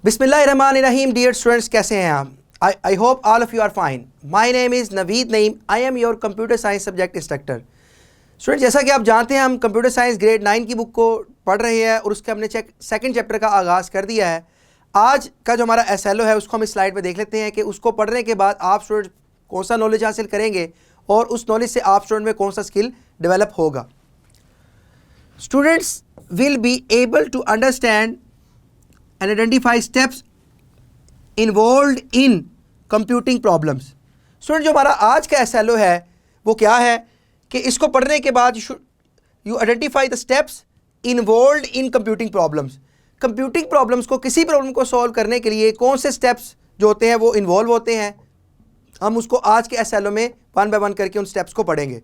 Bismillahirrahmanirrahim, dear students, कैसे हैं आप? I hope all of you are fine. My name is Naveed Naeem. I am your computer science subject instructor. Student, जैसा कि आप जानते हैं हम कंप्यूटर साइंस ग्रेड 9 की बुक को पढ़ रहे हैं और उसके हमने सेकंड चैप्टर का आगाज़ कर दिया है। आज का जो हमारा SLO है उसको हम इस स्लाइड में देख लेते हैं कि उसको पढ़ने के बाद आप स्टूडेंट कौन सा नॉलेज हासिल करेंगे और उस नॉलेज से आप स्टूडेंट में कौन सा स्किल डेवलप होगा। Students will be able to understand and identify steps involved in computing problems। Student, जो हमारा आज का SLO है वो क्या है कि इसको पढ़ने के बाद you identify the steps involved in computing problems। Computing problems को, किसी प्रॉब्लम को सॉल्व करने के लिए कौन से स्टेप्स जो होते हैं वो इन्वॉल्व होते हैं, हम उसको आज के SLO में वन बाय वन करके उन स्टेप्स को पढ़ेंगे।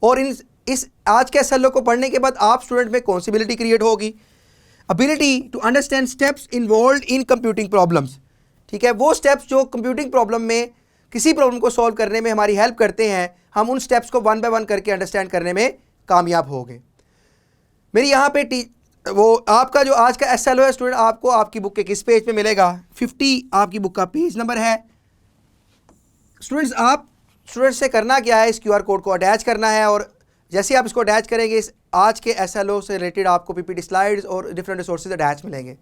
और इस आज के SLO को पढ़ने के बाद आप स्टूडेंट में कौन सी एबिलिटी क्रिएट होगी, ability to understand steps involve in computing problems. ठीक है, वो स्टेप्स जो कंप्यूटिंग प्रॉब्लम में किसी प्रॉब्लम को सॉल्व करने में हमारी हेल्प करते हैं, हम उन स्टेप्स को वन बाय वन करके अंडरस्टैंड करने में कामयाब होंगे। मेरी यहाँ पे वो आपका जो आज का SLO है स्टूडेंट, आपको आपकी बुक के किस पेज पे मिलेगा? 50 आपकी बुक का पेज नंबर है। स्टूडेंट्स, आप स्टूडेंट्स से करना क्या है, इस QR कोड को अटैच करना है और जैसे आप इसको अटैच करेंगे इस आज के SLO से रिलेटेड आपको PPT स्लाइड्स और डिफरेंट रिसोर्सेज अटैच मिलेंगे।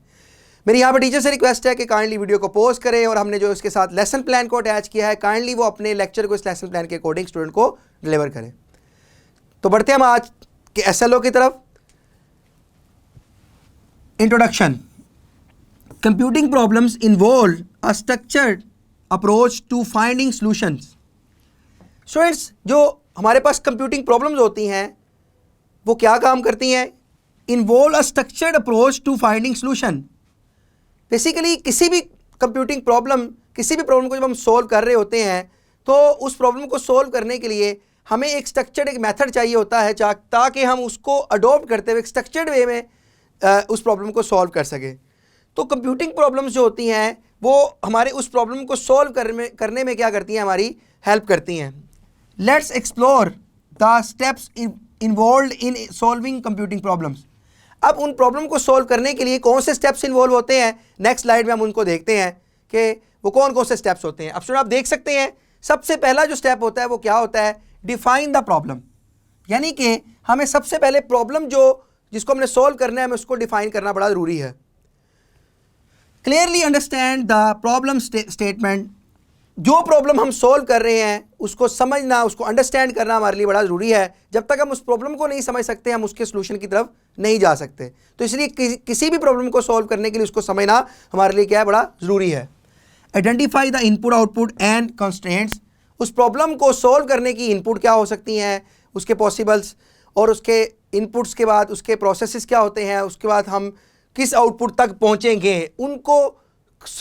मेरी यहाँ पर टीचर से रिक्वेस्ट है कि काइंडली वीडियो को पॉज करें और हमने जो इसके साथ लेसन प्लान को अटैच किया है काइंडली वो अपने लेक्चर को इस लेसन प्लान के अकॉर्डिंग स्टूडेंट को डिलीवर करें। तो बढ़ते हैं हम आज के SLO की तरफ। Introduction. Computing problems involve a structured approach to finding solutions. Students, जो हमारे पास कंप्यूटिंग प्रॉब्लम्स होती हैं वो क्या काम करती हैं? Involve a structured approach to finding solution. Basically किसी भी कंप्यूटिंग प्रॉब्लम, किसी भी प्रॉब्लम को जब हम सॉल्व कर रहे होते हैं तो उस प्रॉब्लम को सॉल्व करने के लिए हमें एक स्ट्रक्चर्ड एक मेथड चाहिए होता है ताकि हम उसको अडोप्ट करते हुए एक स्ट्रक्चर्ड वे में उस प्रॉब्लम को सॉल्व कर सकें। तो कंप्यूटिंग प्रॉब्लम्स जो होती हैं वो हमारे उस प्रॉब्लम को सॉल्व करने में क्या करती हैं, हमारी हेल्प करती हैं। Let's explore the steps involve in solving computing problems. अब उन प्रॉब्लम को सॉल्व करने के लिए कौन से स्टेप्स इन्वॉल्व होते हैं, नेक्स्ट स्लाइड में हम उनको देखते हैं कि वो कौन कौन से स्टेप्स होते हैं। अब स्टूडेंट आप देख सकते हैं सबसे पहला जो स्टेप होता है वो क्या होता है? Define the problem. यानी कि हमें सबसे पहले प्रॉब्लम जिसको हमने सॉल्व करना है हमें उसको डिफाइन करना बड़ा ज़रूरी है। Clearly understand the problem statement. जो प्रॉब्लम हम सॉल्व कर रहे हैं उसको समझना, उसको अंडरस्टैंड करना हमारे लिए बड़ा ज़रूरी है। जब तक हम उस प्रॉब्लम को नहीं समझ सकते हम उसके सॉल्यूशन की तरफ नहीं जा सकते। तो इसलिए किसी भी प्रॉब्लम को सॉल्व करने के लिए उसको समझना हमारे लिए क्या है, बड़ा ज़रूरी है। Identify the input output and constraints. उस प्रॉब्लम को सॉल्व करने की इनपुट क्या हो सकती हैं, उसके पॉसिबल्स, और उसके इनपुट्स के बाद उसके प्रोसेसेस क्या होते हैं, उसके बाद हम किस आउटपुट तक पहुँचेंगे, उनको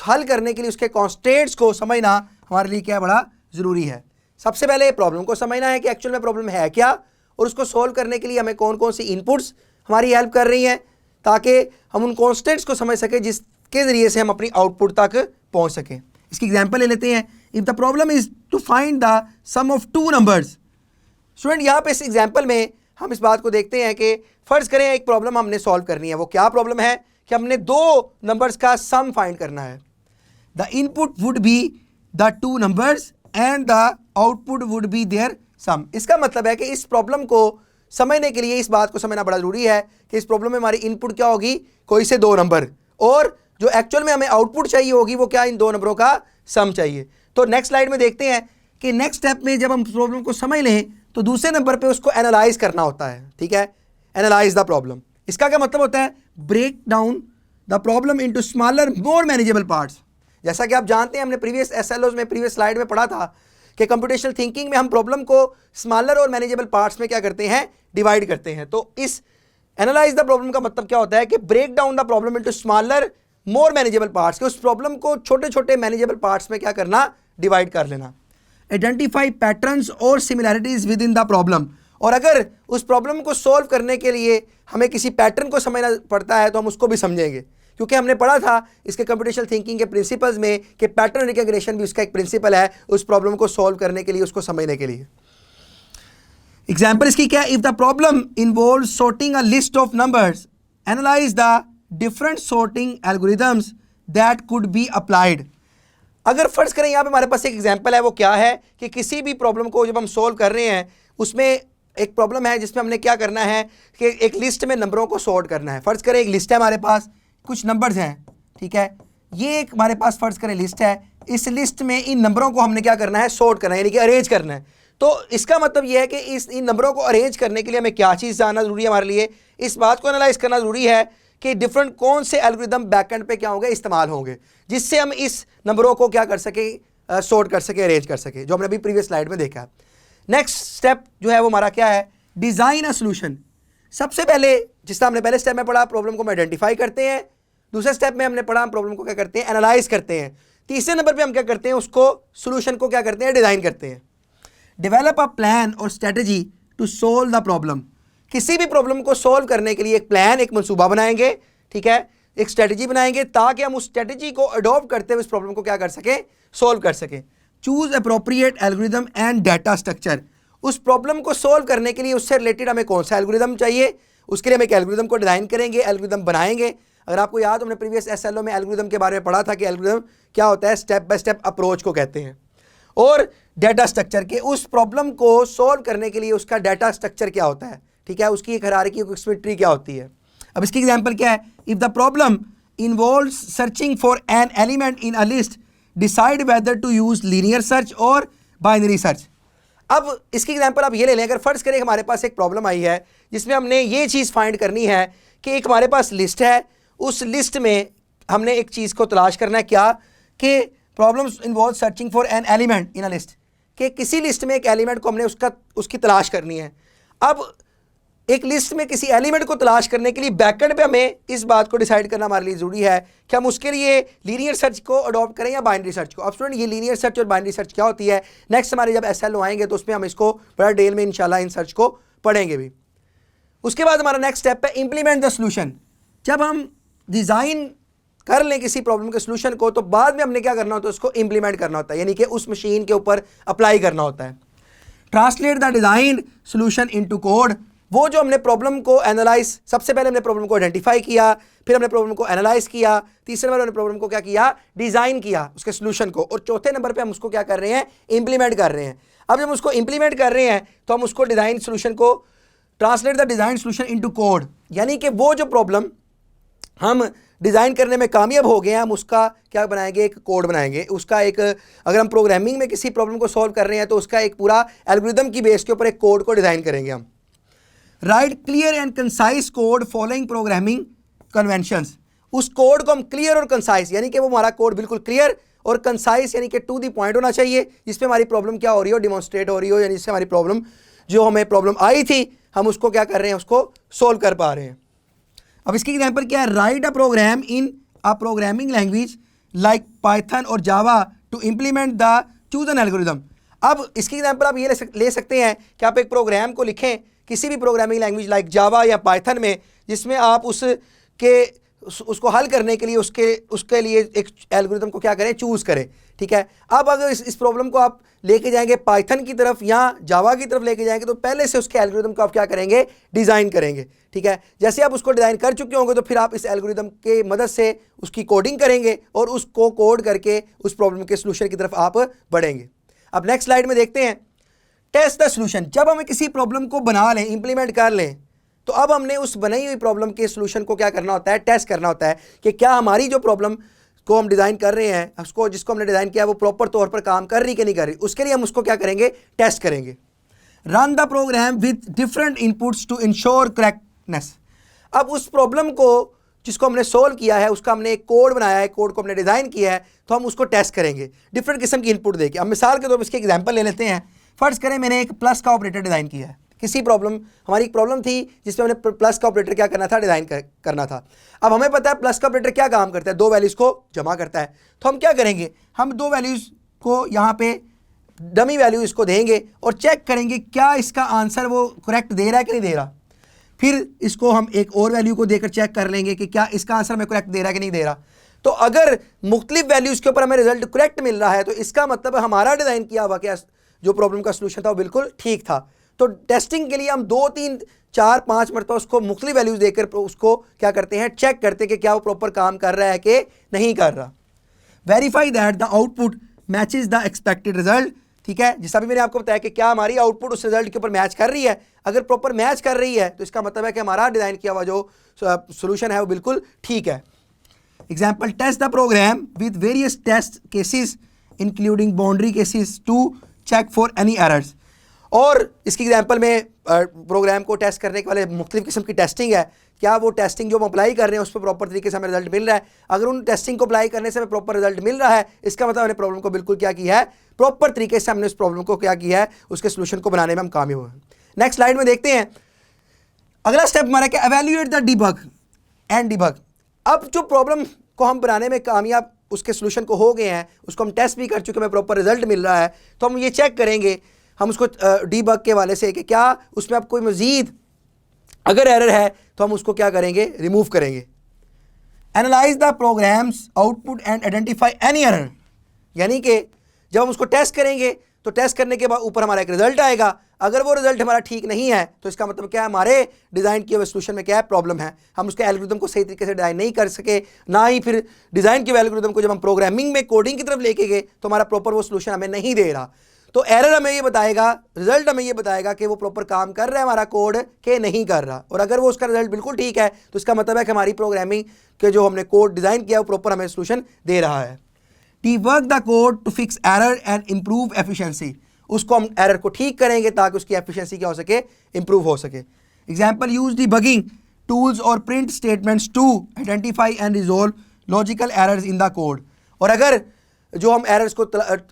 हल करने के लिए उसके कॉन्स्टेंट्स को समझना हमारे लिए क्या बड़ा ज़रूरी है। सबसे पहले प्रॉब्लम को समझना है कि एक्चुअल में प्रॉब्लम है क्या और उसको सॉल्व करने के लिए हमें कौन कौन सी इनपुट्स हमारी हेल्प कर रही हैं ताकि हम उन कॉन्स्टेंट्स को समझ सकें जिसके ज़रिए से हम अपनी आउटपुट तक पहुंच सकें। इसकी एग्जांपल ले लेते हैं। If the problem is to find the sum of two numbers. Student, यहाँ पे इस एग्जाम्पल में हम इस बात को देखते हैं कि फ़र्ज़ करें एक प्रॉब्लम हमने सॉल्व करनी है। वो क्या प्रॉब्लम है कि हमने दो नंबर्स का सम फाइंड करना है। The input would be the two numbers and the output would be their sum. इसका मतलब है कि इस प्रॉब्लम को समझने के लिए इस बात को समझना बड़ा ज़रूरी है कि इस प्रॉब्लम में हमारी इनपुट क्या होगी, कोई से दो नंबर, और जो एक्चुअल में हमें आउटपुट चाहिए होगी वो क्या, इन दो नंबरों का सम चाहिए। तो नेक्स्ट स्लाइड में देखते हैं कि नेक्स्ट स्टेप में जब हम प्रॉब्लम को समझ लें तो दूसरे नंबर पर उसको एनालाइज करना होता है। ठीक है, एनालाइज द प्रॉब्लम। इसका क्या मतलब होता है? Break down the problem into smaller more manageable parts. जैसा कि आप जानते हैं हमने प्रीवियस SLOs में, प्रीवियस स्लाइड में पढ़ा था कि कंप्यूटेशनल थिंकिंग में हम प्रॉब्लम को स्मॉलर और मैनेजेबल पार्ट्स में क्या करते हैं, डिवाइड करते हैं। तो इस एनालाइज द प्रॉब्लम का मतलब क्या होता है कि break down the problem into smaller more manageable parts, कि उस प्रॉब्लम को छोटे छोटे मैनेजेबल पार्ट्स में क्या करना, डिवाइड कर लेना। आइडेंटिफाई पैटर्न्स और similarities with in the problem. और अगर उस प्रॉब्लम को सॉल्व करने के लिए हमें किसी पैटर्न को समझना पड़ता है तो हम उसको भी समझेंगे, क्योंकि हमने पढ़ा था इसके कंप्यूटेशनल थिंकिंग के प्रिंसिपल्स में कि पैटर्न रिकग्निशन भी उसका एक प्रिंसिपल है उस प्रॉब्लम को सॉल्व करने के लिए, उसको समझने के लिए। एग्जाम्पल इसकी क्या है? If the problem involve sorting a list of numbers, analyse the different sorting algorithms that could be applied. अगर फर्ज करें यहाँ पे हमारे पास एक एग्जांपल है, वो क्या है कि किसी भी प्रॉब्लम को जब हम सोल्व कर रहे हैं, उसमें एक प्रॉब्लम है जिसमें हमने क्या करना है कि एक लिस्ट में नंबरों को सॉर्ट करना है। फर्ज करें एक लिस्ट है हमारे पास, कुछ नंबर्स हैं, ठीक है, ये एक हमारे पास फर्ज करें लिस्ट है, इस लिस्ट में इन नंबरों को हमने क्या करना है, सॉर्ट करना है, यानी कि अरेंज करना है। तो इसका मतलब ये है कि इन नंबरों को अरेंज करने के लिए हमें क्या चीज़ जानना जरूरी है, हमारे लिए इस बात को एनालाइज करना जरूरी है कि डिफरेंट कौन से एल्गोरिदम बैकएंड पे क्या होंगे, इस्तेमाल होंगे, जिससे हम इस नंबरों को क्या कर सके, सॉर्ट कर सके, अरेंज कर सके, जो हमने अभी प्रीवियस स्लाइड में देखा। नेक्स्ट स्टेप जो है वो हमारा क्या है, डिज़ाइन अ सॉल्यूशन। सबसे पहले जिस तरह हमने पहले स्टेप में पढ़ा, प्रॉब्लम को हम आइडेंटिफाई करते हैं, दूसरे स्टेप में हमने पढ़ा हम प्रॉब्लम को क्या करते हैं, एनालाइज करते हैं, तीसरे नंबर पे हम क्या करते हैं, उसको सॉल्यूशन को क्या करते हैं, डिज़ाइन करते हैं। डेवलप अ प्लान और strategy to solve the problem. किसी भी प्रॉब्लम को सोल्व करने के लिए एक प्लान, एक मंसूबा बनाएंगे, ठीक है, एक स्ट्रेटजी बनाएंगे, ताकि हम उस स्ट्रेटजी को अडॉप्ट करते हुए इस प्रॉब्लम को क्या कर सकें, सोल्व कर सकें। Choose appropriate algorithm and data structure. उस प्रॉब्लम को सोल्व करने के लिए उससे रिलेटेड हमें कौन सा एल्गोरिदम चाहिए, उसके लिए हम एक एल्गोरिदम को डिज़ाइन करेंगे, एल्गोरिदम बनाएंगे। अगर आपको याद, हमने प्रीवियस एसएलओ में एल्गोरिदम के बारे में पढ़ा था कि एल्गोरिदम क्या होता है, स्टेप बाय स्टेप अप्रोच को कहते हैं। और डाटा स्ट्रक्चर के, उस प्रॉब्लम को सोल्व करने के लिए उसका डाटा स्ट्रक्चर क्या होता है, ठीक है, उसकी एक हायरार्की, एक ट्री क्या होती है। अब इसकी एग्जांपल क्या है, if the problem involves searching for an element in a list, decide whether to use linear search और बाइनरी सर्च। अब इसकी एग्जांपल आप ये ले लें, अगर फर्ज करें हमारे पास एक प्रॉब्लम आई है जिसमें हमने ये चीज़ फाइंड करनी है कि एक हमारे पास लिस्ट है, उस लिस्ट में हमने एक चीज़ को तलाश करना है, क्या कि problems involve searching for an element in a list, कि किसी लिस्ट में एक एलिमेंट को हमने उसकी तलाश करनी है। अब एक लिस्ट में किसी एलिमेंट को तलाश करने के लिए बैकएंड पे हमें इस बात को डिसाइड करना हमारे लिए ज़रूरी है कि हम उसके लिए लीनियर सर्च को अडॉप्ट करें या बाइनरी सर्च को। अब स्टूडेंट, ये लीनियर सर्च और बाइनरी सर्च क्या होती है, नेक्स्ट हमारे जब एसएलओ आएंगे तो उसमें हम इसको बड़ा डिटेल में इंशाल्लाह इन सर्च को पढ़ेंगे भी। उसके बाद हमारा नेक्स्ट स्टेप है इंप्लीमेंट द सॉल्यूशन। जब हम डिज़ाइन कर लें किसी प्रॉब्लम के सॉल्यूशन को, तो बाद में हमने क्या करना होता है, उसको इंप्लीमेंट करना होता है, यानी कि उस मशीन के ऊपर अप्लाई करना होता है। Translate the design solution into code. वो जो हमने प्रॉब्लम को एनालाइज, सबसे पहले हमने प्रॉब्लम को आइडेंटिफाई किया, फिर हमने प्रॉब्लम को एनालाइज किया, तीसरे नंबर हमने प्रॉब्लम को क्या किया, डिज़ाइन किया उसके सॉल्यूशन को, और चौथे नंबर पे हम उसको क्या कर रहे हैं, इंप्लीमेंट कर रहे हैं। अब जब हम उसको इंप्लीमेंट कर रहे हैं तो हम उसको डिज़ाइन सॉल्यूशन को, translate the design solution into code, यानी कि वो जो प्रॉब्लम हम डिज़ाइन करने में कामयाब हो गए हैं, हम उसका क्या बनाएंगे, एक कोड बनाएंगे, उसका एक, अगर हम प्रोग्रामिंग में किसी प्रॉब्लम को सॉल्व कर रहे हैं तो उसका एक पूरा एल्गोरिदम की बेस के ऊपर एक कोड को डिज़ाइन करेंगे हम। Right clear and concise code following programming conventions. उस कोड को हम क्लियर और कंसाइज, यानी कि वो हमारा कोड बिल्कुल क्लियर और कंसाइज, यानी कि टू द पॉइंट होना चाहिए, जिसमें हमारी प्रॉब्लम क्या हो रही हो, डिमॉन्स्ट्रेट हो रही हो, यानी जिससे हमारी प्रॉब्लम, जो हमें प्रॉब्लम आई थी, हम उसको क्या कर रहे हैं, उसको सोल्व कर पा रहे हैं। अब इसकी एग्जांपल क्या है, write a program in a programming language like Python और Java to implement the chosen algorithm. अब इसकी एग्जांपल आप ये ले सकते हैं कि आप एक प्रोग्राम को लिखें किसी भी प्रोग्रामिंग लैंग्वेज लाइक जावा या पाइथन में, जिसमें आप उसको हल करने के लिए उसके लिए एक एल्गोरिदम को क्या करें, चूज़ करें, ठीक है। अब अगर इस प्रॉब्लम को आप लेके जाएंगे पाइथन की तरफ या जावा की तरफ लेके जाएंगे, तो पहले से उसके एल्गोरिदम को आप क्या करेंगे, डिज़ाइन करेंगे, ठीक है। जैसे आप उसको डिज़ाइन कर चुके होंगे तो फिर आप इस एल्गोरिदम के मदद से उसकी कोडिंग करेंगे और उसको कोड करके उस प्रॉब्लम के सॉल्यूशन की तरफ आप बढ़ेंगे। अब नेक्स्ट स्लाइड में देखते हैं, टेस्ट द सॉल्यूशन। जब हमें किसी प्रॉब्लम को बना लें, इंप्लीमेंट कर लें, तो अब हमने उस बनाई हुई प्रॉब्लम के सॉल्यूशन को क्या करना होता है, टेस्ट करना होता है कि क्या हमारी जो प्रॉब्लम को हम डिज़ाइन कर रहे हैं, उसको जिसको हमने डिज़ाइन किया वो प्रॉपर तौर पर काम कर रही कि नहीं कर रही। उसके लिए हम उसको क्या करेंगे, टेस्ट करेंगे। Run the program with different inputs to ensure correctness. अब उस प्रॉब्लम को जिसको हमने सोल्व किया है, उसका हमने एक कोड बनाया है, कोड को हमने डिज़ाइन किया है, तो हम उसको टेस्ट करेंगे डिफरेंट किस्म की इनपुट देके। अब मिसाल के तौर पर इसके एग्जाम्पल ले लेते हैं। फर्ज करें मैंने एक प्लस का ऑपरेटर डिज़ाइन किया है, किसी प्रॉब्लम, हमारी एक प्रॉब्लम थी जिसमें हमने प्लस का ऑपरेटर क्या करना था, डिज़ाइन करना था। अब हमें पता है प्लस का ऑपरेटर क्या काम करता है, दो वैल्यूज़ को जमा करता है। तो हम क्या करेंगे, हम दो वैल्यूज़ को यहाँ पे डमी वैल्यू इसको देंगे और चेक करेंगे क्या इसका आंसर वो करेक्ट दे रहा है कि नहीं दे रहा। फिर इसको हम एक और वैल्यू को देकर चेक कर लेंगे कि क्या इसका आंसर हमें करेक्ट दे रहा है कि नहीं दे रहा। तो अगर मुख्तलिफ वैल्यूज़ के ऊपर हमें रिजल्ट करेक्ट मिल रहा है, तो इसका मतलब हमारा डिज़ाइन किया हुआ क्या जो प्रॉब्लम का सलूशन था वो बिल्कुल ठीक था। तो टेस्टिंग के लिए हम 2, 3, 4, 5 मरतबा उसको मुख्तलिफ वैल्यूज देकर उसको क्या करते हैं, चेक करते हैं कि क्या वो प्रॉपर काम कर रहा है कि नहीं कर रहा। Verify that the output matches the expected result, ठीक है, जैसा भी मैंने आपको बताया कि क्या हमारी आउटपुट उस रिजल्ट के ऊपर मैच कर रही है। अगर प्रॉपर मैच कर रही है तो इसका मतलब है कि हमारा डिज़ाइन किया हुआ जो सोल्यूशन है वो बिल्कुल ठीक है। Example, test the program with various test cases including boundary cases to check for any errors. और इसकी एग्जांपल में प्रोग्राम को टेस्ट करने के वाले मुख्तलिफ किस्म की टेस्टिंग है, क्या वो टेस्टिंग जो हम अप्लाई कर रहे हैं उस पर प्रॉपर तरीके से हमें रिजल्ट मिल रहा है। अगर उन टेस्टिंग को अप्लाई करने से हमें प्रॉपर रिजल्ट मिल रहा है, इसका मतलब हमने प्रॉब्लम को बिल्कुल क्या किया है, प्रॉपर तरीके से हमने उस प्रॉब्लम को क्या किया है, उसके सोल्यूशन को बनाने में हम कामयाब हुए हैं। नेक्स्ट स्लाइड में देखते हैं, अगला स्टेप हमारा क्या, evaluate the debug and debug. अब जो प्रॉब्लम को हम बनाने में कामयाब उसके सोल्यूशन को हो गए हैं, उसको हम टेस्ट भी कर चुके, हमें प्रॉपर रिजल्ट मिल रहा है, तो हम ये चेक करेंगे हम उसको डीबग के वाले से कि क्या उसमें अब कोई मज़ीद अगर एरर है तो हम उसको क्या करेंगे, रिमूव करेंगे। Analyse the program's output and identify any error, यानी कि जब हम उसको टेस्ट करेंगे तो टेस्ट करने के बाद ऊपर हमारा एक रिजल्ट आएगा। अगर वो रिजल्ट हमारा ठीक नहीं है तो इसका मतलब क्या है, हमारे डिज़ाइन किए हुए सोल्यूशन में क्या है, प्रॉब्लम है, हम उसके एल्गोरिथम को सही तरीके से डिज़ाइन नहीं कर सके, ना ही फिर डिज़ाइन के एल्गोरिथम को जब हम प्रोग्रामिंग में कोडिंग की तरफ लेके गए तो हमारा प्रॉपर वो सोल्यूशन हमें नहीं दे रहा। तो एरर हमें ये बताएगा, रिजल्ट हमें ये बताएगा कि वो प्रॉपर काम कर रहा है हमारा कोड के नहीं कर रहा। और अगर वो उसका रिजल्ट बिल्कुल ठीक है तो इसका मतलब है कि हमारी प्रोग्रामिंग के जो हमने कोड डिज़ाइन किया वो प्रॉपर हमें सोल्यूशन दे रहा है। Debug the code to fix error and improve efficiency, उसको हम एरर को ठीक करेंगे ताकि उसकी एफिशिएंसी क्या हो सके, इम्प्रूव हो सके। एग्जाम्पल, यूज डीबगिंग टूल्स और print statements to identify and resolve logical errors in the code. और अगर जो हम एरर्स को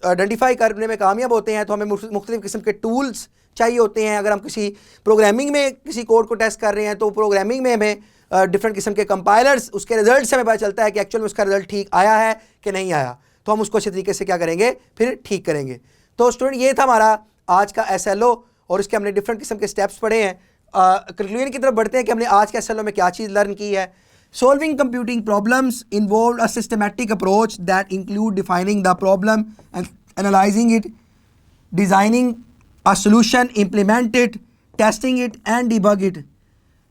आइडेंटिफाई करने में कामयाब होते हैं तो हमें मुख्तलिफ किस्म के टूल्स चाहिए होते हैं। अगर हम किसी प्रोग्रामिंग में किसी कोड को टेस्ट कर रहे हैं तो प्रोग्रामिंग में हमें डिफरेंट किस्म के कंपाइलर्स, उसके रिजल्ट से हमें पता चलता है कि एक्चुअल में उसका रिजल्ट ठीक आया है कि नहीं आया, तो हम उसको अच्छे तरीके से क्या करेंगे, फिर ठीक करेंगे। तो स्टूडेंट ये था हमारा आज का SLO और इसके हमने डिफरेंट किस्म के स्टेप्स पढ़े हैं। कंक्लूजन की तरफ बढ़ते हैं कि हमने आज के SLO में क्या चीज़ लर्न की है। Solving computing problems involved a systematic approach that include defining the problem and analyzing it, designing a solution, implement it, testing it and debug it.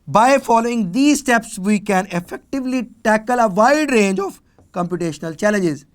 By following these steps, we can effectively tackle a wide range of computational challenges.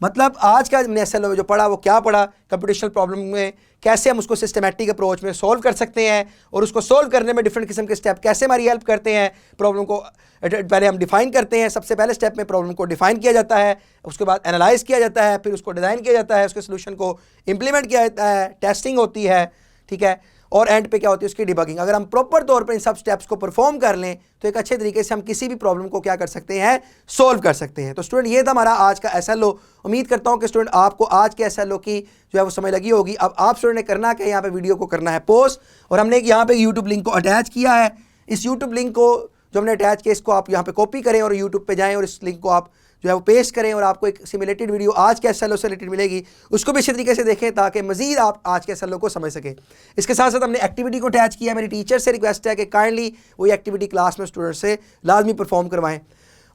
मतलब आज का हमने SLO में जो पढ़ा वो क्या पढ़ा, कंप्यूटेशनल प्रॉब्लम में कैसे हम उसको सिस्टमैटिक अप्रोच में सॉल्व कर सकते हैं और उसको सॉल्व करने में डिफरेंट किस्म के स्टेप कैसे हमारी हेल्प करते हैं। प्रॉब्लम को पहले हम डिफ़ाइन करते हैं, सबसे पहले स्टेप में प्रॉब्लम को डिफ़ाइन किया जाता है, उसके बाद एनालाइज किया जाता है, फिर उसको डिज़ाइन किया जाता है, उसके सोल्यूशन को इम्प्लीमेंट किया जाता है, टेस्टिंग होती है, ठीक है, और एंड पे क्या होती है, उसकी डिबगिंग। अगर हम प्रॉपर तौर पर इन सब स्टेप्स को परफॉर्म कर लें तो एक अच्छे तरीके से हम किसी भी प्रॉब्लम को क्या कर सकते हैं, सोल्व कर सकते हैं। तो स्टूडेंट ये था हमारा आज का SLO। उम्मीद करता हूँ कि स्टूडेंट आपको आज के SLO की जो है वो समझ लगी होगी। अब आप स्टूडेंट ने करना क्या, यहाँ पे वीडियो को करना है पोस्ट, और हमने यहाँ पे यूट्यूब लिंक को अटैच किया है। इस यूट्यूब लिंक को जो हमने अटैच किया इसको आप यहाँ पे कॉपी करें और यूट्यूब पे जाएं और इस लिंक को आप जो है वो पेस्ट करें और आपको एक सिमुलेटेड वीडियो आज के SLO से रिलेटेड मिलेगी, उसको भी अच्छे तरीके से देखें ताकि मज़ीद आप आज के SLO को समझ सकें। इसके साथ साथ हमने एक्टिविटी को अटैच किया। मेरी टीचर से रिक्वेस्ट है कि काइंडली वही एक्टिविटी क्लास में स्टूडेंट से लाजमी परफॉर्म करवाएं।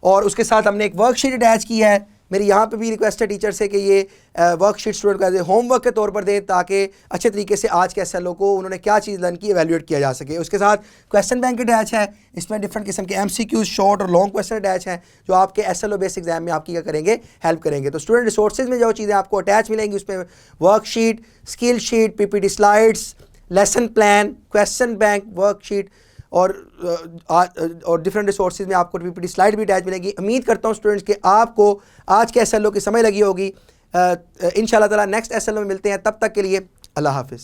और उसके साथ हमने एक वर्कशीट अटैच की है। मेरी यहाँ पे भी रिक्वेस्ट है टीचर से कि ये वर्कशीट स्टूडेंट को एज ए होमवर्क के तौर पर दें ताकि अच्छे तरीके से आज के SLO को उन्होंने क्या चीज़ लर्न की एवेल्यूएट किया जा सके। उसके साथ क्वेश्चन बैंक अटैच है, इसमें डिफरेंट किस्म के MCQs शॉर्ट और लॉन्ग क्वेश्चन अटैच हैं जो आपके SLO बेस एग्जाम में आपकी क्या करेंगे, हेल्प करेंगे। तो स्टूडेंट रिसोर्सेज में जो चीज़ें आपको अटैच मिलेंगी उसमें worksheet, skill sheet, PPT slides, lesson plan, question bank, worksheet और डिफरेंट रिसोर्सेज में आपको PPT स्लाइड भी अटैच मिलेगी। उम्मीद करता हूँ स्टूडेंट्स कि आपको आज के SLO की समझ लगी होगी। इंशाल्लाह ताला नेक्स्ट SLO में मिलते हैं, तब तक के लिए अल्लाह हाफिज़।